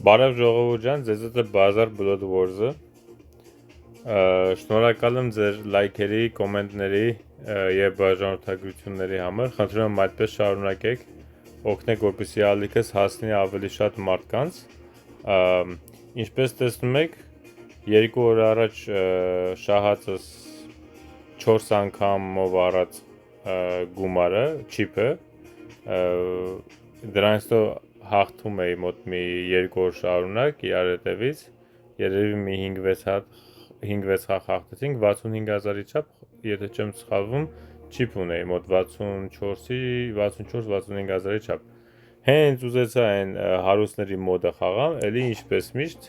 Բարև ժողովուրդ ջան, ձեզ հետ է Բազար Blood Wars-ը։ Շնորհակալ եմ ձեր լայքերի, կոմենտների եւ բաժանորդագրությունների համար։ Խնդրում եմ այդպես շարունակեք, օգնեք, որպեսզի ալիքս հասնի ավելի շատ մարդկանց։ Ինչպես տեսնում եք, 2 օր առաջ շահածս 4 անգամով առած գումարը, չիպը, դրանից հետո հաղթում էի մոտ մի 2 օր շարունակ իրար հետևից, երևի մի 5-6 խաղ հաղթեցինք, 65000-ի չափ, եթե չեմ սխալվում, չիպ ունեի մոտ 64-65000-ի չափ։ Հենց ուզեցա այն հարուստների մոդը խաղամ, էլի ինչպես միշտ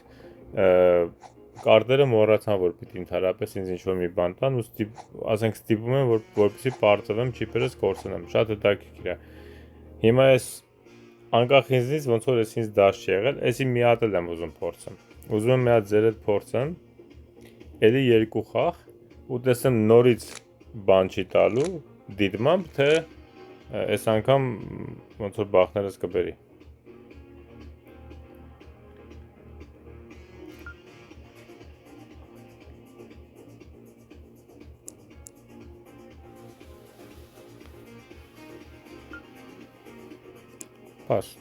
կարտերը մոռացան, որ պիտի ընդհանրապես ինձ ինչ-որ մի բան տան ու ստիպում եմ, որպեսզի պարտվեմ չիպերս կորցնեմ, շատ հետաքրքիր է։ Հիմա ես անկախ ինձնից ոնց որ ես ինձ դաշ չի եղել, էսի մի հատ էլ եմ ուզում փորձեմ։ Ուզում եմ մի հատ ձեր հետ փորձեմ, էլի 2 խաղ ու տեսեմ նորից բան չի տալու դիտմամբ, թե այս անգամ ոնց որ բախներս կբերի։ Pass.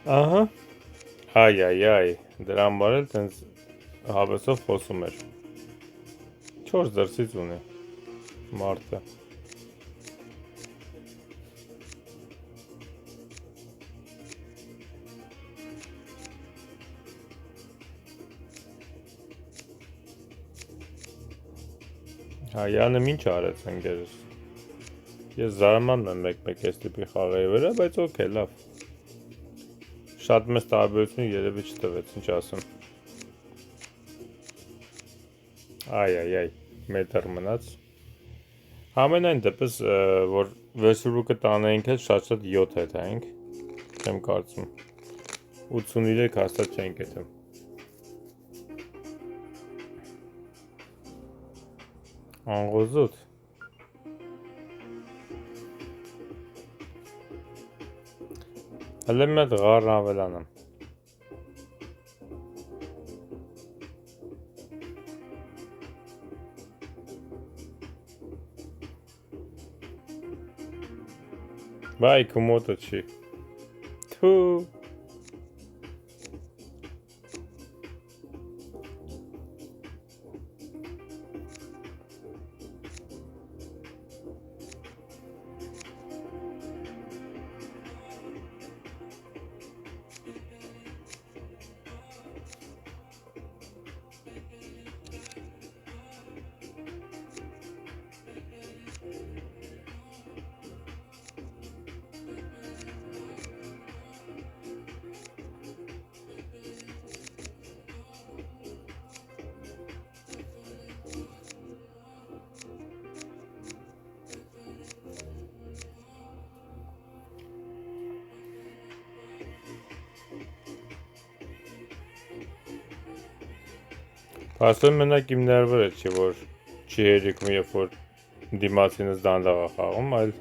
Ահա, այ, դրա համար էլ տենց հավեսով խոսում էր, 4 դրսից ունի մարդը։ Հայանը ինչ արեց ընկերս, ես զարմանում եմ մեկ-մեկ այս տիպի խաղերի վրա, բայց օքեյ, լավ։ Շատ մեծ տարբերություն երևի չտվեց, ինչ ասեմ։ Այ, մետր մնաց։ Համենայն դեպս, որ վեսուրուկը տանեինք էլ շատ 7 հետայինք, չեմ կարծում, 83 հաստատ չենք հետում։ Անղոզոտ։ Հələ մի հատ ղարն ավելանամ։ Բայ կմոտը չի։ Թու։ Պաստոր մենակ իմ ներվերը չի, որ չի հերիքում, երբ որ դիմացինս դանդաղ է խաղում, այլ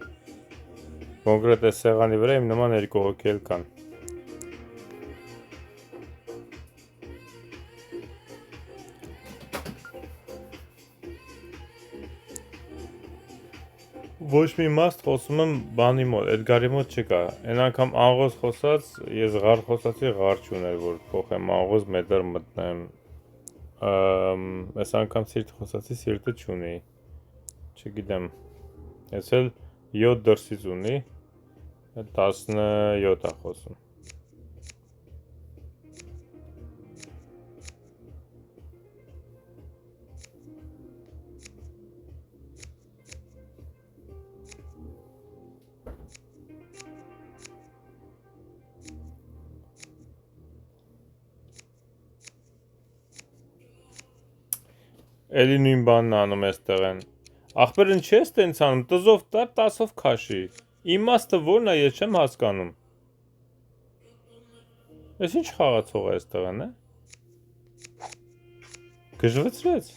կոնկրետ այս սեղանի վրա իմ նման 2 հոգի էլ կան։ Ոչ մի մաստ խոսում եմ բանի մոտ, Էդգարի մոտ չկա, այն անգամ անղոզ խոսած, ես ղար խոսացի, ղար չուներ, որ փոխեմ անղոզ մետր մտնեմ, այս անգամ սիրտ խոսացի, սիրտը չունի, չգիտեմ, ես էլ 7 դրսից ունի, 17 է խոսում։ Էլի նույն բանն անում էստեղ են։ Ախպեր ինչի՞ ես տենց անում, տզով տար, 10-ով քաշի։ Իմաստը ո՞րն է, ես չեմ հասկանում։ Ես ինչ խաղացող է էստեղ են, Գժվեցրեց։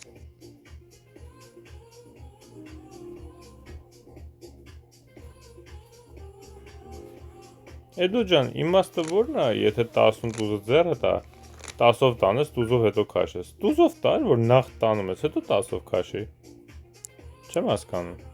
Էդու ջան, իմաստը ո՞րն է, եթե 10-ում տուզը ձեռը տա, 10-ով տանես, տուզով հետո քաշես։ Տուզով տար, որ նախ տանում ես, հետո 10-ով քաշի։ Չեմ հասկանում։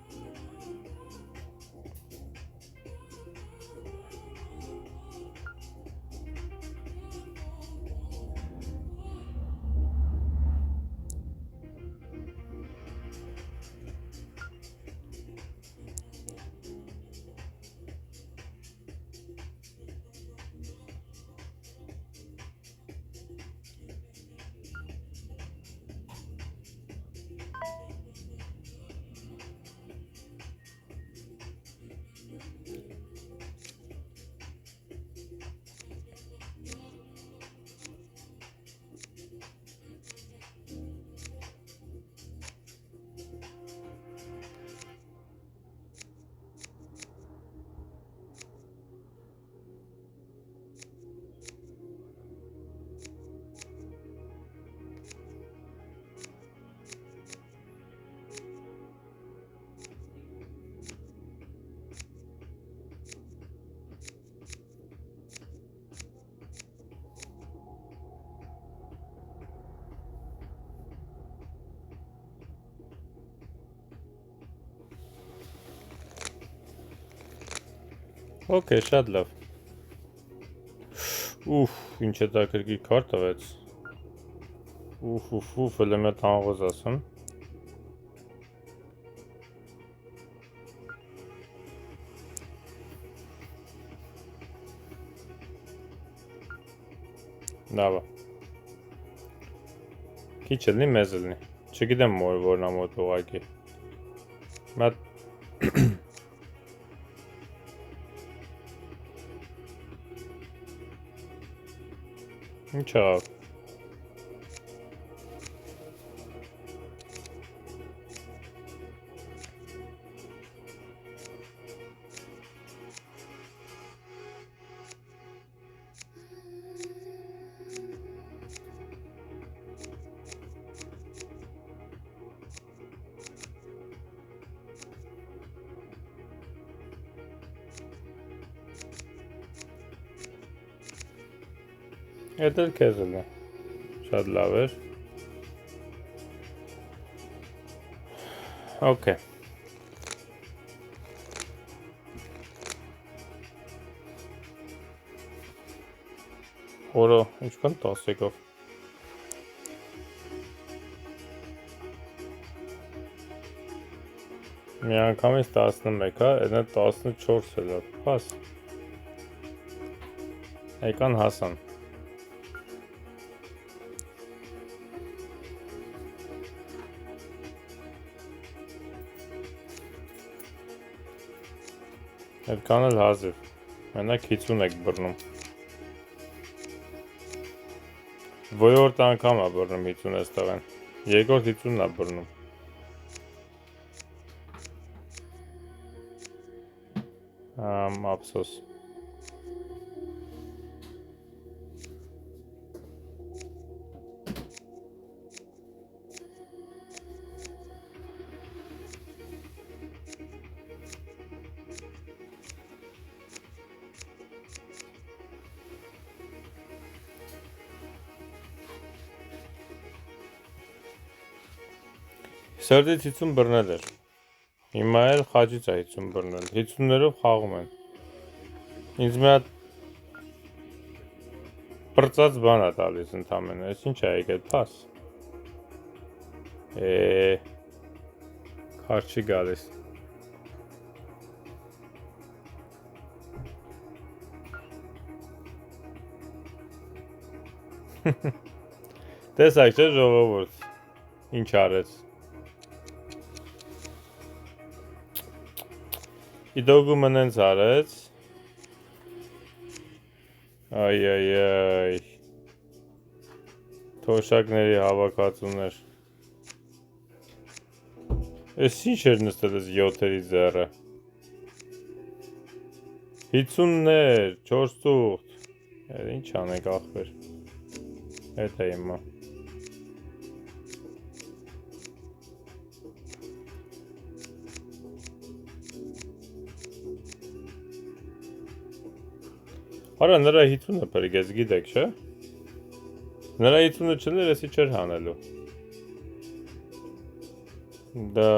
Okay, շատ լավ։ Ինչ է դա կրկի քար տվեց։ Էլ եմ էտ հանգոզ ասում։ Լավ է։ Քիչ ելնի, մեզ ելնի։ Չգիտեմ որն ամոտ ուղակի։ Մատ Ինչ աղավ։ Էդ էլ քեզ էլ է, շատ լավ էր, Okay. Որը ինչքան 10 եկավ։ Մի անգամից 11, այնա 14 էլ է, պաս։ Եկան հասան։ Այդքան էլ հազիվ, մենակ 50 եք բռնում։ Որորդ անգամ է բռնում 50 էստեղ են, երկորդ 50-ն է բռնում։ Ափսոս։ Սրտից 50 բռնել էր, հիմա էլ խաչից է 50 բռնել, 50-ներով խաղում են, ինձ մի հատ պրծած բան է տալիս ընդամենը, ես ինչ է եկել պաս, քար չի գալիս, տեսակ չէ ժողովուրդ, ինչ արեց, Իդոգու մնենց արեց, այ, թոշակների հավաքածուներ, Էս ինչ էր նստել ես 7-երի ձեռը։ 50-ներ, 4 ծուղտ։ Ինչ անենք ախպեր։ Հետ է իմա։ Արա նրա 50-ը պրգես գիտեք, չէ։ Նրա 50-ը չներ էսի չէր հանելու։ Դա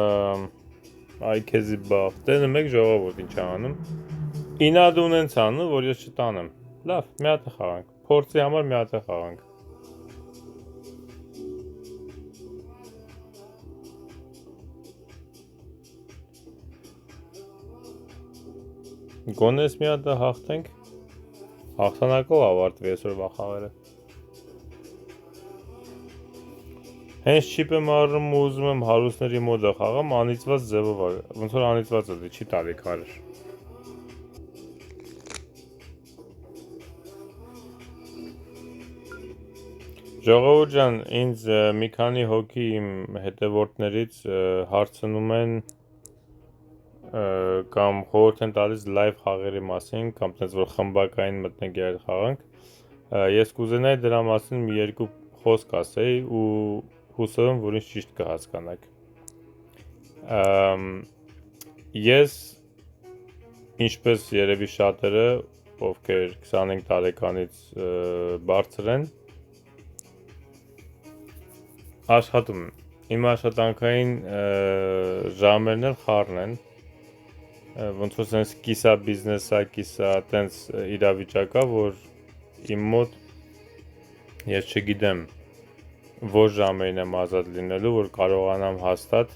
այ քեզի բախ։ Տենը մեկ ժողովուրդ ինչ անում։ Ինադու ունենց անում, որ ես չտանեմ։ Լավ, մի հատ խաղանք։ Փորձի համար մի հատ խաղանք։ Գոնես մի հատ հաղթենք։ Հաղթանակով ավարտվի այսօրվա խաղերը։ Հենց չիպ եմ առնում ու ուզում եմ հարուստների մոդը խաղամ, անիծված ձևով է, ոնց որ անիծված է, չի տալի քարեր։ Ժողովուրդ ջան, ինձ մի քանի հոգի իմ հետևորդներից հարցնում են կամ խորհուրդ են տալիս լայվ խաղերի մասին, կամ տենց որ խմբակային մտնենք երդ խաղանք։ Ես կուզենայի դրա մասին մի երկու խոսք ասեի ու հուսով եմ, որ ինձ ճիշտ կհասկանաք։ Ես, ինչպես երևի շատերը, ովքեր 25 տարեկանից բարձր են, աշխատում եմ։ Իմ աշխատանքային ժամերն էլ խառն են, ոնց որ սենց կիսա բիզնեսա, կիսա տենց իրավիճակա, որ իմ մոտ ես չգիտեմ որ ժամերին եմ ազատ լինելու, որ կարողանամ հաստատ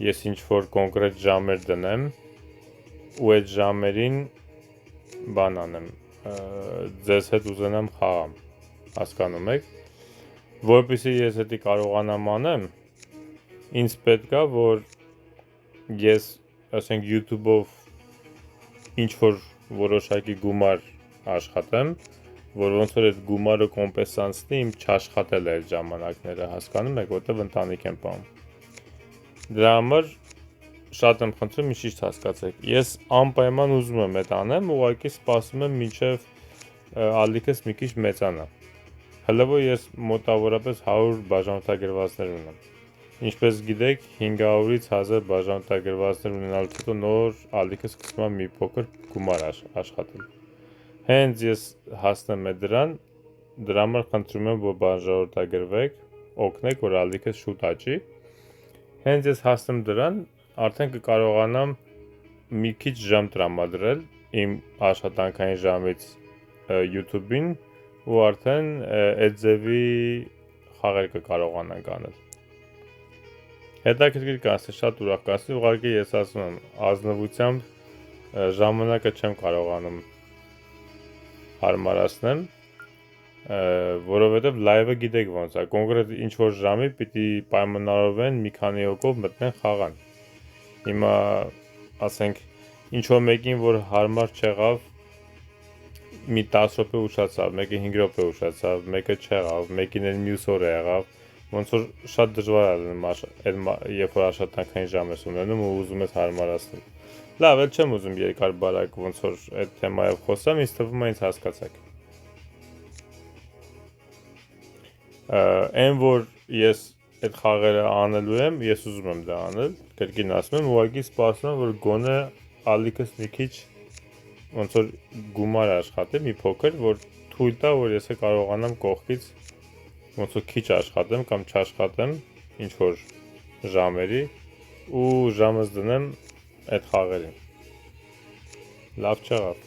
ես ինչ-որ կոնկրետ ժամեր դնեմ ու այդ ժամերին բան անեմ, ձեզ հետ ուզենամ խաղամ, հասկանում եք, որպեսզի ես հետի կարողանամ անեմ, ինձ պետք է, որ ես, ասենք YouTube-ով ինչ-որ որոշակի գումար աշխատեմ, որ ոնց որ այդ գումարը կոմպենսանցնի իմ չաշխատել այդ ժամանակները, հասկանում եք, որտեվ ընտանիք եմ պահում։ Դրա համար շատ եմ խնդրում, ինչ ճիշտ հասկացեք։ Ես անպայման ուզում եմ այդ անեմ, ուղղակի սպասում եմ մինչև ալիքս մի քիչ մեծանա։ Հələ որ ես մոտավորապես 100 բաժանորդագրվածներ ունեմ։ Ինչպես գիտեք, 500-ից 1000 բաժանորդագրվածներ ունենալուց հետո նոր ալիքը սկսում է մի փոքր գումար աշխատել։ Հենց ես հասնեմ այդ դրան, դրա համար խնդրում եմ, որ բաժանորդագրվեք, օգնեք, որ ալիքս շուտ աճի։ Հենց ես հասնեմ դրան, արդեն կկարողանամ մի քիչ ժամ տրամադրել իմ աշխատանքային ժամից YouTube-ին ու արդեն այդ ձևի խաղեր կկարողանանք անել։ Հետաքրքիր կանցնի, շատ ուրախ կանցնի, ուղղակի ես ասում եմ, ազնվությամբ ժամանակը չեմ կարողանում հարմարացնեմ, որովհետև լայվը գիտեք ոնց է, կոնկրետ ինչ-որ ժամի պիտի պայմանավորվեն մի քանի հոգով մտնեն խաղան։ Հիմա, ասենք, ինչ-որ մեկին, որ հարմար չեղավ, մի 10 րոպե ուշացավ, մեկը 5 րոպե ուշացավ, մեկը չեղավ, մեկին էլ մյուս օրը եղավ, ոնց որ շատ դժվար է լինում, երբ որ աշխատանքային ժամ ես ունենում ու ուզում ես հարմարացնել։ Լավ, էլ չեմ ուզում երկար բարակ ոնց որ այդ թեմայով խոսամ, ինձ թվում է ինձ հասկացաք։ Այն որ ես այդ խաղերը անելու եմ, ես ուզում եմ դա անել, կրկին ասում եմ, ուղղակի սպասում եմ, որ գոնե ալիքս մի քիչ ոնց որ գումար աշխատի, մի փոքր, որ թույլ տա, որ ես կարողանամ կողքից ոնց որ քիչ աշխատեմ կամ չաշխատեմ ինչ որ ժամերի ու ժամս դնեմ այդ խաղերին։ Լավ չեղավ։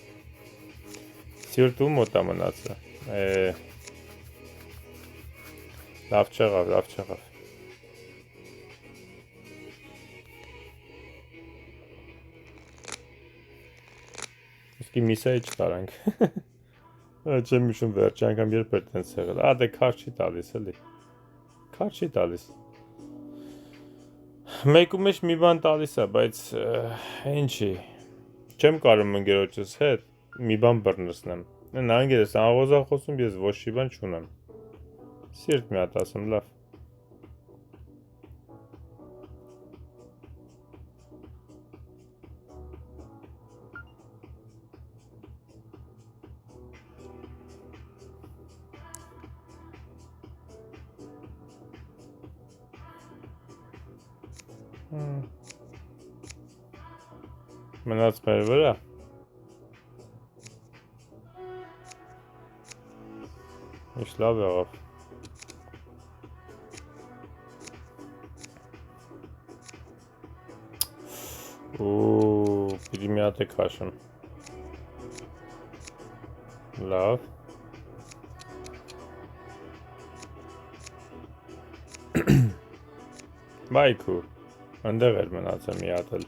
Սիրտու մոտ է մնացը։ Լավ չեղավ։ Իսկի միսայի չտարանք։ Չեմ միշում վերջի անգամ երբ էր տենց եղել։ Դե քար չի տալիս էլի։ Քար չի տալիս։ Մեկու մեջ մի բան տալիս է, բայց ինչի։ Չեմ կարող ընկերոջս հետ մի բան բռնցնեմ։ Նա անգերս աղոզա խոսում, ես ոչ մի բան չունեմ։ Սիրտ մի հատ ասում, լավ։ Մնաց մեր վրա։ Ինչ լավ եղավ։ Պիտի մի հատ է քաշեմ։ Լավ։ Բայքու, ընդեղ էր մնացել մի հատ էլ։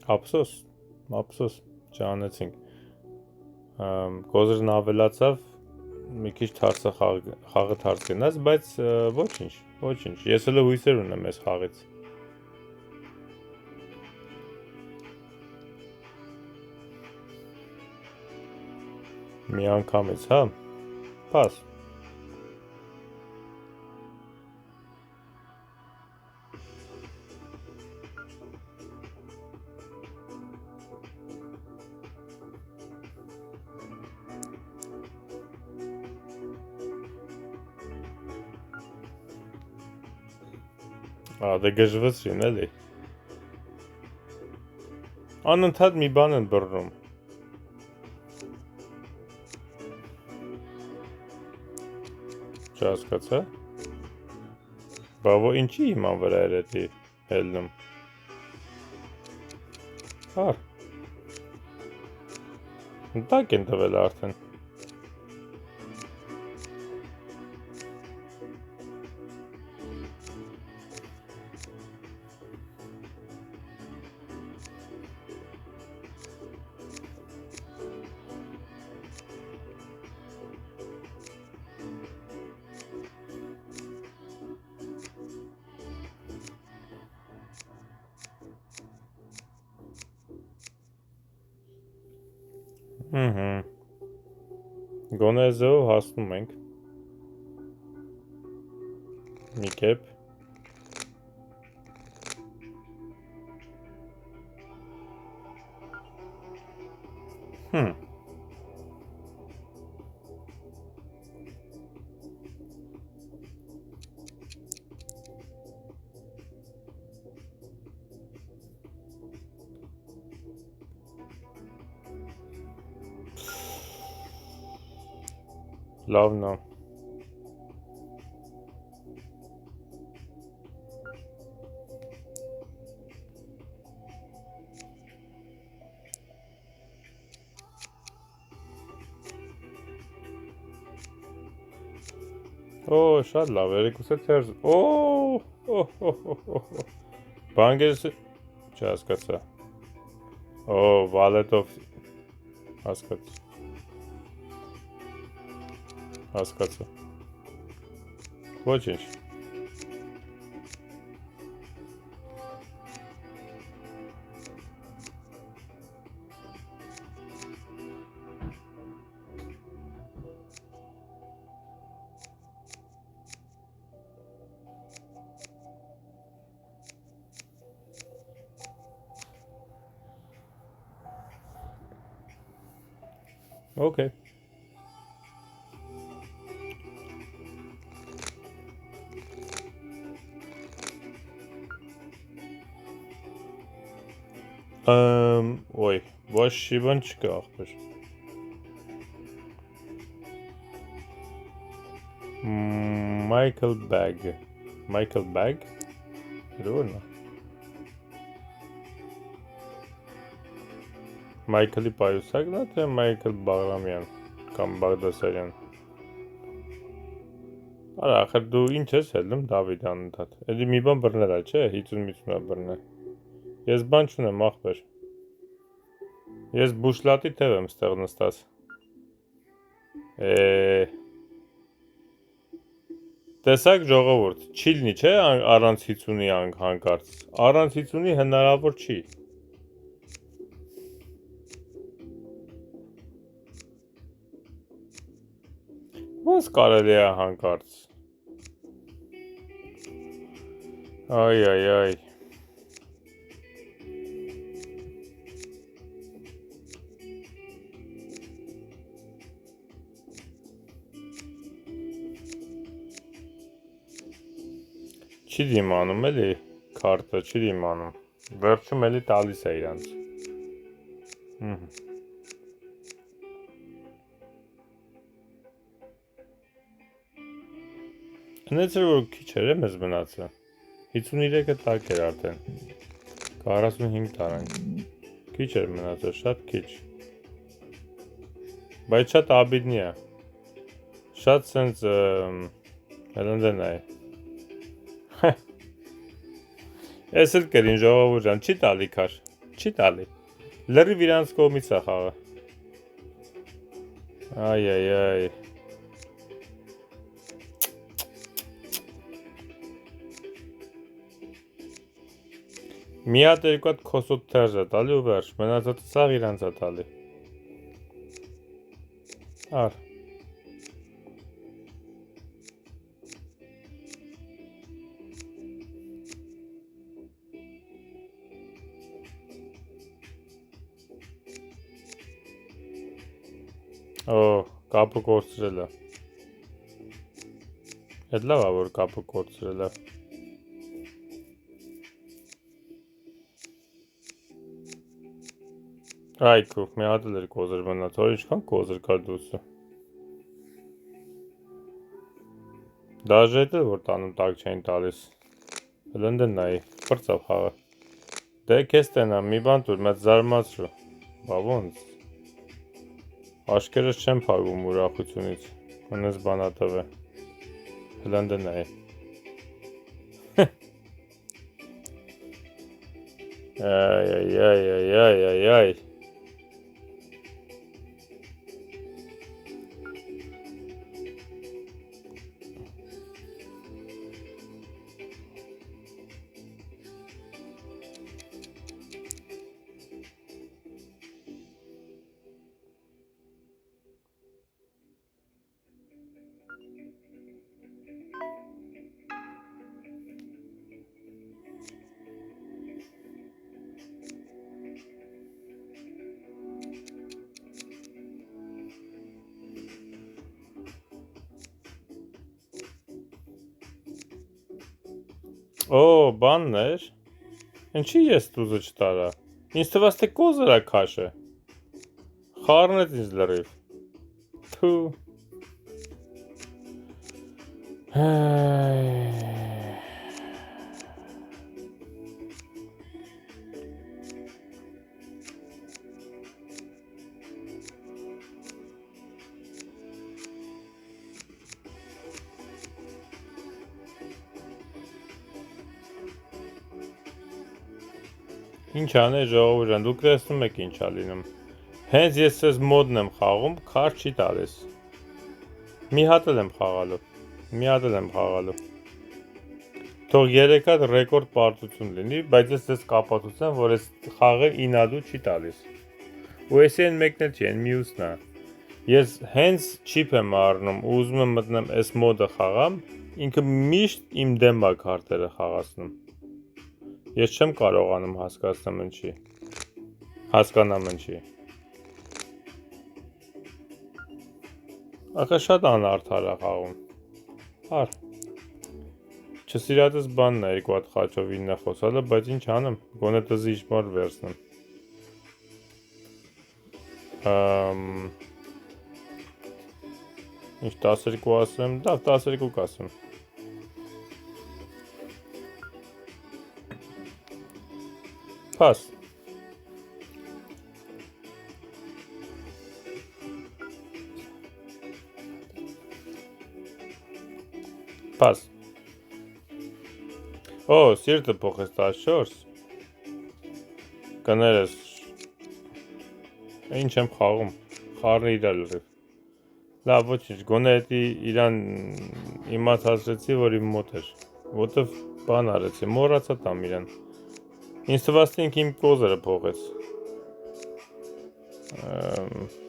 Ափսոս, ճանեցինք։ Գոզրն ավելացավ, մի քիչ թարսը խաղը թարս գնաց, բայց ոչինչ, ես հələ հույսեր ունեմ այս խաղից։ Մի անգամից, հա, պաս։ Դե գժվեցրին էլի։ Անընդհատ մի բան են բռնում։ Չհասկացա։ Բավո ինչի իման վրա էր էդի հելնում։ Հար։ Տակ են տվել արդեն։ Գոնե զով հասնում ենք։ Մի կեպ։ Լավն է։ Շատ լավ, երեկուսը թերզ։ Բանգերս չհասկացա։ Վալետով հասկացա։ Ոչինչ։ Okay. Ոյ, ոչ շիվան չկա ախպեր։ Michael Bag։ Որն է։ Մայքլի Պայուսակն է, թե Մայքլ Բաղրամյան կամ Բաղդասարյան։ Արա, ախր դու ինչ ես հելնում Դավիթ անընդհատ։ Էդի մի բան բռնել է, չէ, 50-50 է բռնել։ Ես բան չունեմ ախպեր։ Ես բուշլատի տեղ եմ ստեղ նստած։ Տեսակ ժողովուրդ, չի լինի, չէ, առանց 50-ի հանկարծ։ Առանց 50-ի հնարավոր չի։ Ոնց կարելի է հանկարծ։ Այ։ Չի դիմանում էլի քարտը, չի դիմանում։ Վերջում էլի տալիս է իրանց։ Հնեցր որ քիչ էր մեզ մնացը։ 53-ը տակ էր արդեն։ 45 տարանք։ Քիչ էր մնացը, շատ քիչ։ Բայց շատ աբիդնի է։ Շատ սենց հելնդեն է։ Ես էլ կերին ժողովուրդ ջան, չի տալի քար, չի տալի։ Լրիվ իրանց կողմից է խաղը։ Այ։ Մի հատ երկու հատ քոսոտ թերջ է տալի ու վերջ, մնացածը սաղ իրանց է տալի։ Ար։ Օ, կապը կորցրել է։ Էդ լավ է, որ կապը կորցրել է։ Այքո, մի հատ էլ էր կոզր մնաց, որ ինչքան կոզր կար դուսը։ Դաժե հետ որ տանում տակ չեն տալիս։ Հլնդեն նայի, պրծավ խաղը։ Դե կես տենա, մի բան տուր, մեծ զարմացրու։ Բա ոնց։ Աշկերս չեմ փակում ուրախությունից, հնես բանատվ է։ Հլնդեն նայի։ Այ։ Օ, բանն էր։ Ինչի ես տուզը չտարա։ Ինձ թվաց թե կոզր է քաշը։ Խառնեց ինձ լրիվ։ Թու։ Ինչ աներ ժողովուրդ ջան, դուք տեսնում եք ինչ ա լինում։ Հենց ես ես մոդն եմ խաղում, քար չի տալիս։ Մի հատ էլ եմ խաղալու։ Թող 3 հատ ռեկորդ պարտություն լինի, բայց ես դες կապացուցեմ, որ այս խաղը ինադու չի տալիս։ Ու էսի են մեկն էլ չի, են մյուսն է։ Ես հենց չիփ եմ առնում, ու ուզում եմ մտնեմ այս մոդը խաղամ, ինքը միշտ իմ դեմ է քարտերը խաղացնում։ Ես չեմ կարողանում հասկանամ ինչի։ Ախը շատ անարդար է խաղում։ Հար։ Չսիրածս բանն է 2 հատ խաչով 9 խոսալը, բայց ինչ անեմ, գոնե տզի իջմար վերցնեմ։ Ինչ 12 ասեմ, դավ 12 կասեմ։ Պաս։ Պաս։ Օ, սիրտը փոխեց 14։ Կներես։ Ինչ եմ խաղում, խառնի իրար լրիվ։ Լավ, ոչինչ, գոնե էդի իրան իմացածրեցի, որ իմ մոտ էր։ Որտև բան արեցի, մոռացա տամ իրան։ Ինձ թվաց թե ինքը իմ կոզերը փոխեց։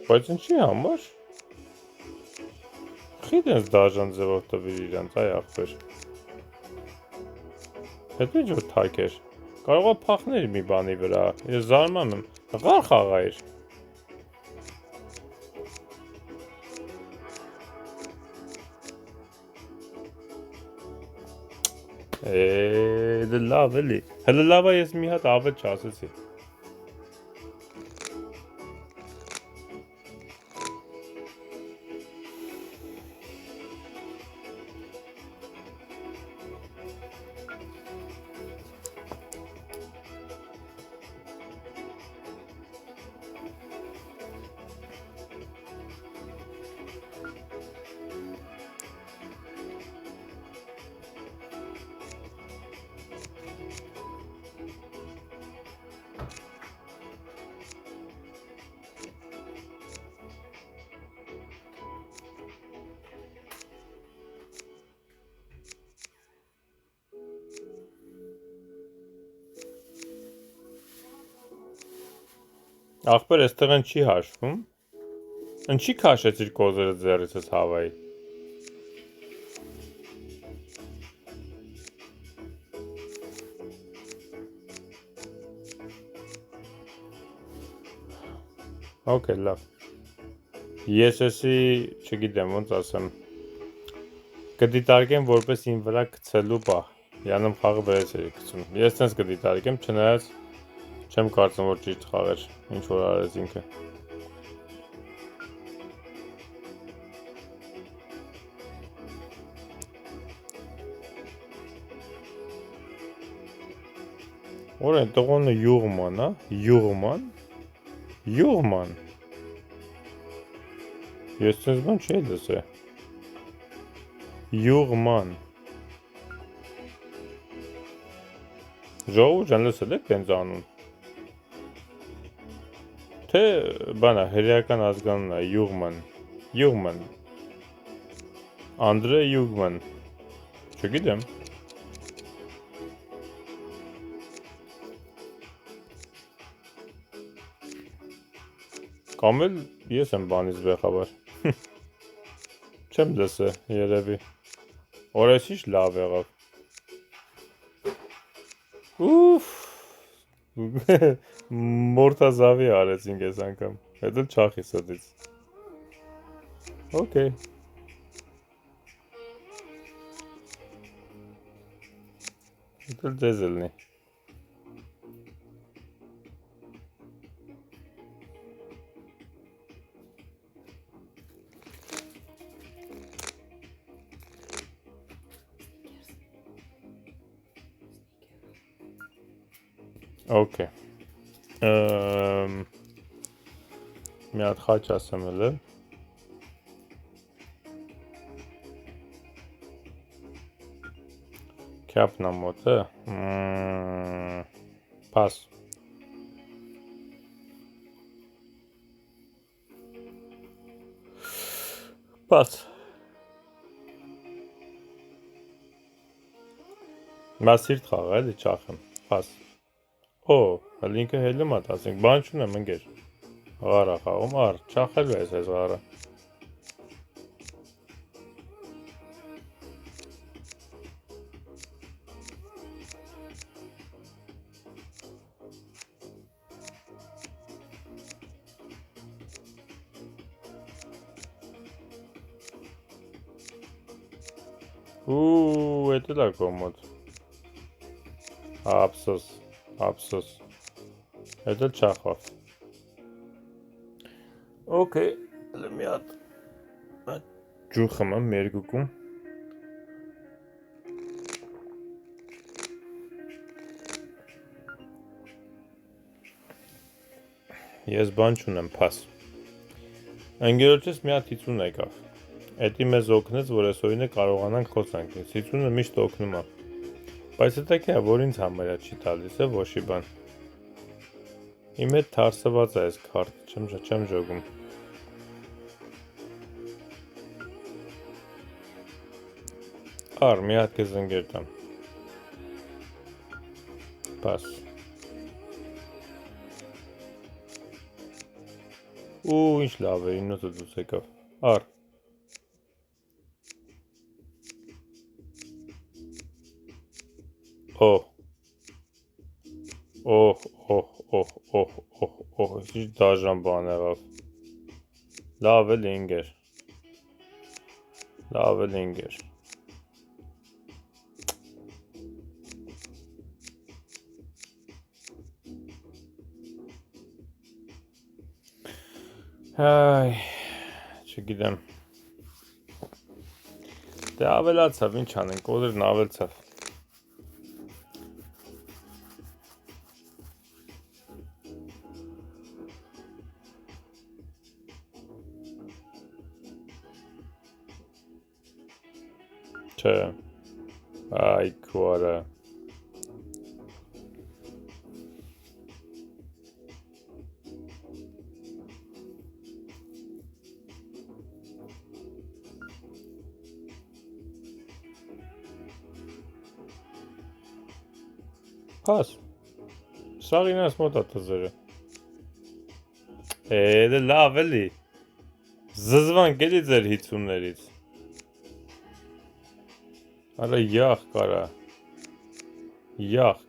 Բայց ինչի համար։ Խիտ ես դաժան ձևով տվիր իրանց, այ ախպեր։ Հետո ինչ որ թակ էր։ Կարող է փախներ մի բանի վրա, ես զարմանում եմ, ղար խաղա էր։ Դե լավ էլի։ Հələ լավ է ես մի հատ ավել չասեցի։ Ախպեր, այստեղ են չի հաշվում։ Ինչի քաշեցիր կոզերը ձեռիցս հավայի։ Okay, լավ։ Ես էսի, չգիտեմ, ոնց ասեմ, կդիտարկեմ որպես իմ վրա գցելու բահ։ Յանում խաղը վրաց էի գցում։ Ես տենց կդիտարկեմ, չնայած չեմ կարծում, որ ճիշտ խաղեր, ինչ որ արեց ինքը։ Որ են տղոնը յուղման, հա? Յուղման։ Յուղման։ Ես տենց բան չի լսե։ Յուղման։ Ժողովուրդ ջան, լսել եք տենց անուն։ Թե բանա հրեական ազգանունն է Յուղման։ Յուղման։ Անդրե Յուղման։ Չգիտեմ։ Կամ էլ ես եմ բանից բեխաբար։ Չեմ լսե, երևի։ Օրես ինչ լավ եղավ։ Ուֆ։ Մորթազավի արեցինք ես անգամ։ Հետ էլ չախի սդից։ Okay. Հետ էլ ձեզ ելնի։ Okay. Մի հատ խաչ ասեմ էլ է։ Քյապնա մոտ է։ Պաս։ Պաս։ Մասիրտ խաղ էլի չախեմ։ Պաս։ Օ, հլինքը հելում ատ ասենք, բան չունեմ ընկեր։ Ղարա խաղում, առ, չախելու ես այս ղարա։ Էդ էլ է կոմոդ։ Ափսոս, ափսոս։ Էդ էլ չախավ։ Okay, հələ մի հատ ջուր խմեմ մերգուկում։ Ես բան չունեմ, պաս։ Ընկերոջս մի հատ 50 եկավ։ Էդի մեզ օգնեց, որ այս օրինը կարողանանք խոսանք։ 50-ը միշտ օգնում է։ Բայց դա քիչ է, որ ինձ համարյա չի տալիս, է ոչի բան։ Իմ հետ թարսված է այս քարտը, չեմ ժոգում։ Առ, մի հատ կեզ ընկեր տամ։ Պաս։ Ինչ լավ է, 9-ը դուս եկավ։ Առ։ Ինչ դաժան բան եղավ։ Լավ էլ ինգեր։ Լավ էլ ինգեր։ Այ, չգիտեմ։ Դե ավելացավ, ինչ անենք, օրերն ավելացավ։ Չէ, այ քուարը։ Հաս, սաղին ես մոտ ատազերը։ Դե լավ էլի, զզվանք էլի ձեր հիցումներից։ Արա յախ կարա, յախք։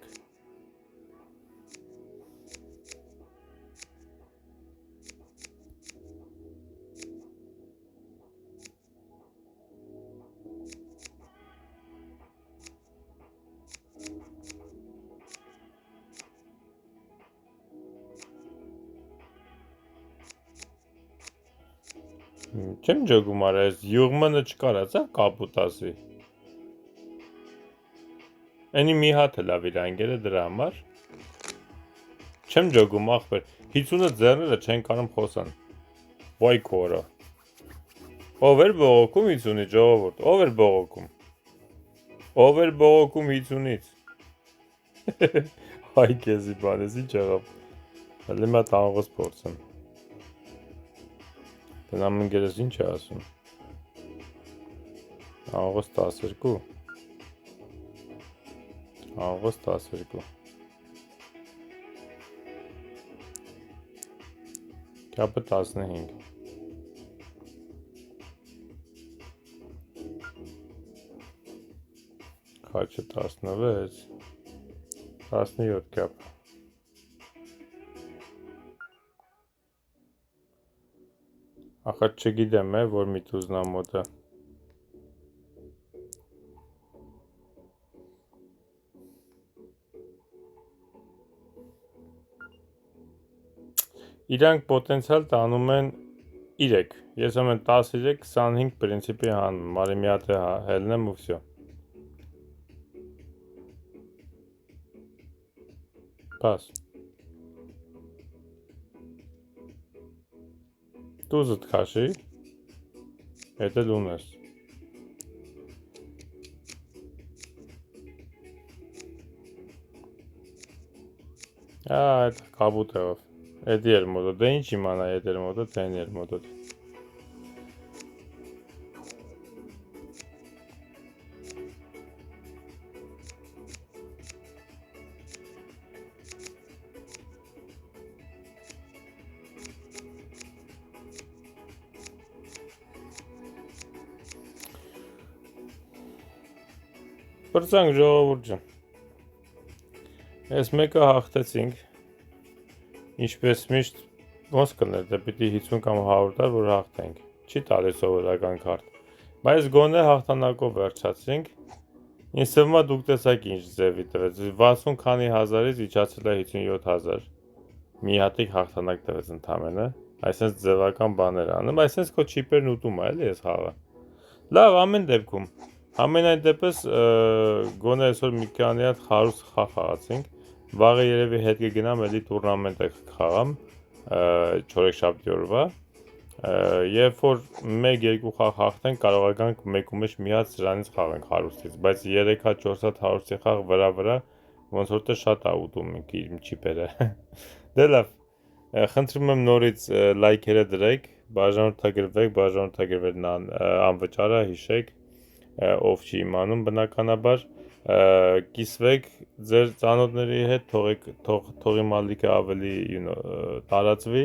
Չեմ ջոգում արա, ես յուղմանը չկարացա կապուտ ասի։ Էնի մի հատ է լավ իր անգերը դրա համար։ Չեմ ջոգում ախպեր, 50-ը ձեռները չեն կարում խոսան։ Վայ քորա։ Ով էր բողոքում 50-ից ժողովուրդ, ով էր բողոքում։ Ով էր բողոքում 50-ից։ Հայ քեզի բանես ինչ եղավ։ Հələ մա տաղոս փորձեմ։ Դնամ ընկերս ինչ է ասում։ Աղոս 12։ Աղոս 12։ Կապը 15։ Խաչը 16, 17 կապ։ Ախաչ չգիտեմ որ մի տուզնա մոտը։ Իրանք պոտենցիալ տանում են 3, ես ամեն 13, 25 պրինցիպի հանում, մարի մի հատ է հելնեմ ու վսյո։ Պաս։ Տուզըտ խաշի, հետ էլ ունես։ Այդ կաբուտ եղավ, էդի էր մոտը, դե ինչ իմանա էդ էր մոտը, տեն էր մոտը։ Պրծանք ժողովուրդ ջան, ես մեկը հաղթեցինք, ինչպես միշտ ոնց կներ, դե պիտի 50 կամ 100 տար, որ հաղթենք, չի տալի սովորական քարտ, բայց գոնե հաղթանակով վերջացրինք, ինձ թվում է դուք տեսակ ինչ ձևի տվեց, 60 քանի հազարից իջացել է 57,000, մի հատիկ հաղթանակ տվեց ընդամենը, այսպես ձևական բաներ անում, այսպես քո չիպերն ուտում է էլի ես խաղը, լավ ամեն դեպքում, ամենայն դեպս գոնե այսօր մի քանի հատ խարուստ խաղ խաղացինք, վաղը երևի հետ կգնամ էլի տուրնամենտ խաղամ, չորեքշաբթի օրվա, երբ որ 1-2 խաղ հաղթենք կարող ականք մեկու մեջ մի հատ սրանից խաղենք հարուստից, բայց 3 հատ 4 հատ հարուստի խաղ վրա ոնց որ թե շատ է ուտում իմ չիպերը, դե լավ, խնդրում եմ նորից լայքերը դրեք, բաժանորդագրվեք անվճարը հիշեք, ով չի իմանում բնականաբար, կիսվեք ձեր ծանոթների հետ, թողի մալիկը ավելի տարածվի,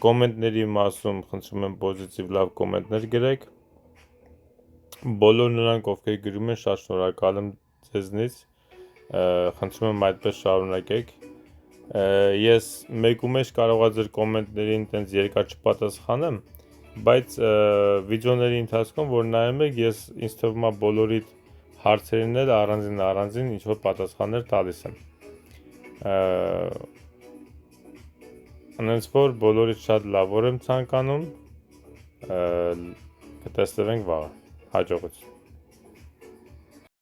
կոմենտների մասում խնդրում եմ պոզիտիվ լավ կոմենտներ գրեք, բոլոր նրանք ովքեր գրում են շատ շնորհակալ եմ ձեզնից, խնդրում եմ այդպես շարունակեք, ես մեկու մեջ կարողա ձեր կոմենտներին տենց երկար չպատասխանեմ, բայց վիդեոների ընթացքում որ նայում եք ես ինձ թվում է բոլորիդ հարցերին էլ առանձին ինչ որ պատասխաններ տալիս եմ Անենց որ բոլորից շատ լավ որ եմ ցանկանում կտեսնենք վաղը։ Հաջողություն։